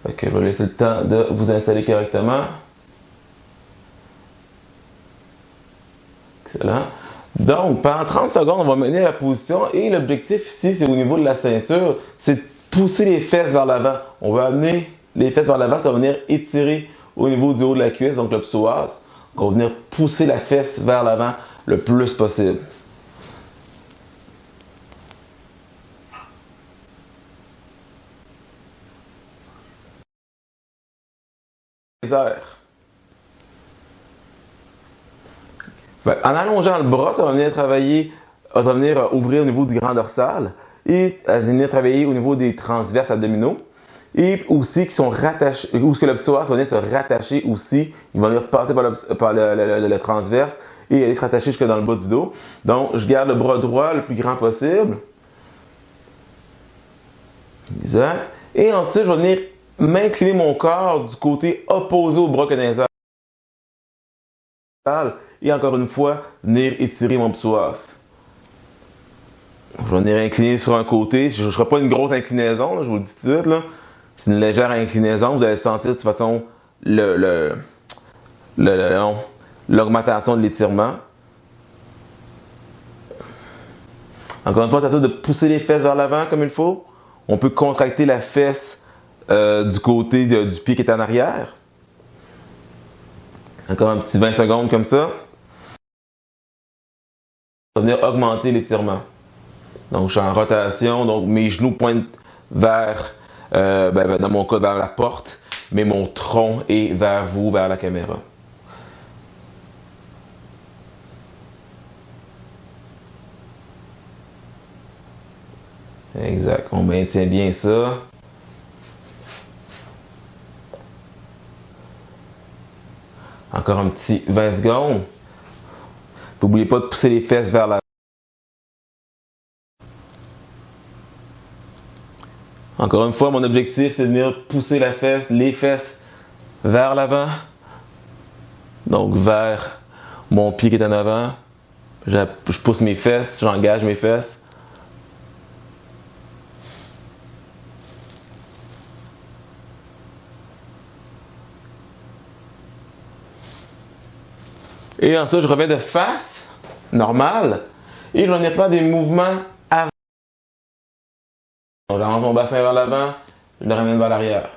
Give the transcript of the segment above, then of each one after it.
Ok, je vais laisser le temps de vous installer correctement. Excellent. Donc, pendant 30 secondes, on va maintenir la position et l'objectif ici, c'est au niveau de la ceinture, c'est de pousser les fesses vers l'avant. On va amener les fesses vers l'avant, ça va venir étirer au niveau du haut de la cuisse, donc le psoas. On va venir pousser la fesse vers l'avant le plus possible. En allongeant le bras, ça va venir travailler, ça va venir ouvrir au niveau du grand dorsal et ça va venir travailler au niveau des transverses abdominaux et aussi qui sont rattachés, où ce que le psoas va venir se rattacher aussi, il va venir passer par le transverse et aller se rattacher jusque dans le bas du dos. Donc, je garde le bras droit le plus grand possible. Exact. Et ensuite, je vais venir m'incliner mon corps du côté opposé au bras canalisal. Et encore une fois, venir étirer mon psoas. Je vais venir incliner sur un côté. Je ne ferai pas une grosse inclinaison, là, je vous le dis tout de suite. C'est une légère inclinaison. Vous allez sentir de toute façon l'augmentation de l'étirement. Encore une fois, c'est de pousser les fesses vers l'avant comme il faut. On peut contracter la fesse du côté du pied qui est en arrière. Encore un petit 20 secondes comme ça. Ça va venir augmenter l'étirement. Donc, je suis en rotation, donc mes genoux pointent vers, dans mon cas, vers la porte, mais mon tronc est vers vous, vers la caméra. Exact. On maintient bien ça. Encore un petit 20 secondes. N'oubliez pas de pousser les fesses vers l'avant. Encore une fois, mon objectif, c'est de venir pousser les fesses vers l'avant. Donc, vers mon pied qui est en avant. Je pousse mes fesses, j'engage mes fesses. Et ensuite, je reviens de face, normal, et je vais venir faire des mouvements avant. Donc, j'avance mon bassin vers l'avant, je le ramène vers l'arrière.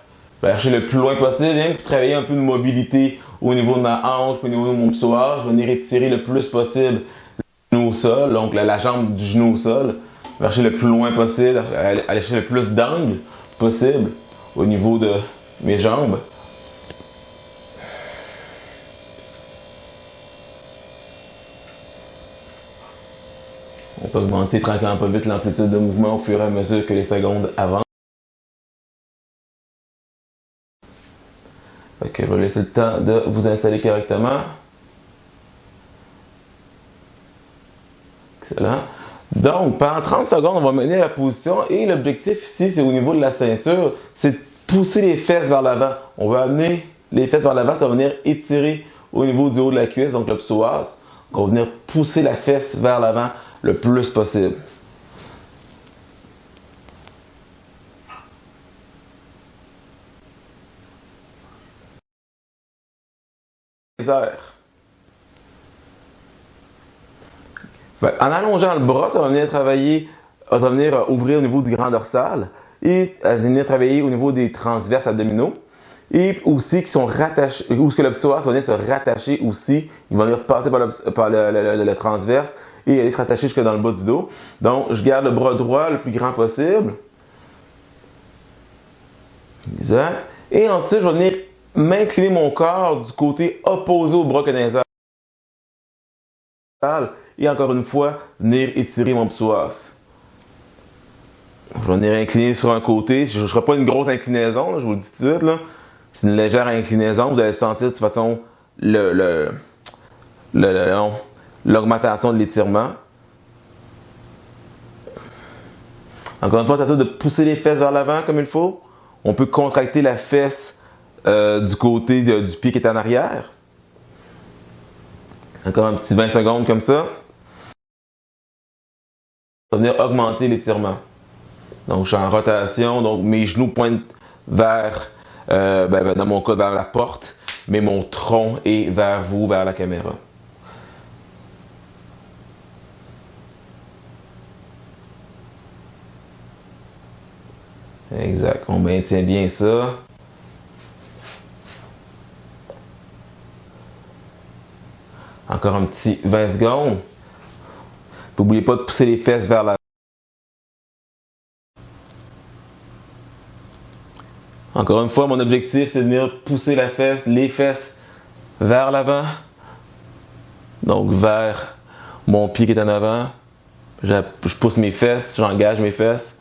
Je vais chercher le plus loin possible, bien pour travailler un peu de mobilité au niveau de ma hanche, au niveau de mon psoas. Je vais venir étirer le plus possible le genou au sol, donc la jambe du genou au sol. Je vais chercher le plus loin possible, aller chercher le plus d'angle possible au niveau de mes jambes. On peut augmenter tranquillement pas vite l'amplitude de mouvement au fur et à mesure que les secondes avancent. Ok, je vais laisser le temps de vous installer correctement. Excellent. Donc, pendant 30 secondes, on va maintenir la position et l'objectif ici, c'est au niveau de la ceinture, c'est de pousser les fesses vers l'avant. On va amener les fesses vers l'avant, ça va venir étirer au niveau du haut de la cuisse, donc le psoas. On va venir pousser la fesse vers l'avant le plus possible. En allongeant le bras, ça va venir travailler, ça va venir ouvrir au niveau du grand dorsal et ça va venir travailler au niveau des transverses abdominaux et aussi qui sont rattachés, où ce que le psoas va venir se rattacher aussi, il va venir passer par le transverse et aller se rattacher jusque dans le bas du dos. Donc, je garde le bras droit le plus grand possible. Exact. Et ensuite, je vais venir m'incliner mon corps du côté opposé au bras canalisal. Et encore une fois, venir étirer mon psoas. Je vais venir incliner sur un côté. Je ne ferai pas une grosse inclinaison, là, je vous le dis tout de suite. C'est une légère inclinaison. Vous allez sentir de toute façon l'augmentation de l'étirement. Encore une fois, c'est de pousser les fesses vers l'avant comme il faut. On peut contracter la fesse du côté du pied qui est en arrière. Encore un petit 20 secondes comme ça. Ça va venir augmenter l'étirement. Donc, je suis en rotation, donc mes genoux pointent vers, dans mon cas vers la porte, mais mon tronc est vers vous, vers la caméra. Exact, on maintient bien ça. Encore un petit 20 secondes. N'oubliez pas de pousser les fesses vers l'avant. Encore une fois, mon objectif, c'est de venir pousser les fesses vers l'avant. Donc, vers mon pied qui est en avant. Je pousse mes fesses, j'engage mes fesses.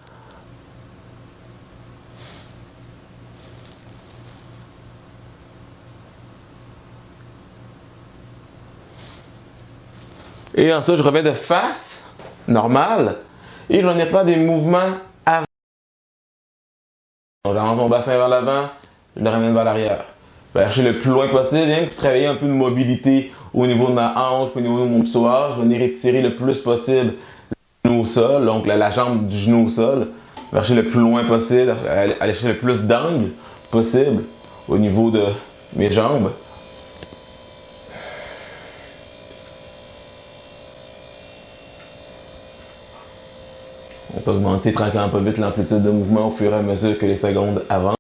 Et ensuite, je reviens de face, normal, et je vais venir faire des mouvements avant. Donc, j'avance mon bassin vers l'avant, je le ramène vers l'arrière. Je vais chercher le plus loin possible, bien pour travailler un peu de mobilité au niveau de ma hanche, au niveau de mon psoas. Je vais venir étirer le plus possible le genou au sol, donc la jambe du genou au sol. Je vais chercher le plus loin possible, aller chercher le plus d'angle possible au niveau de mes jambes. On peut augmenter tranquillement pas vite l'amplitude de mouvement au fur et à mesure que les secondes avancent.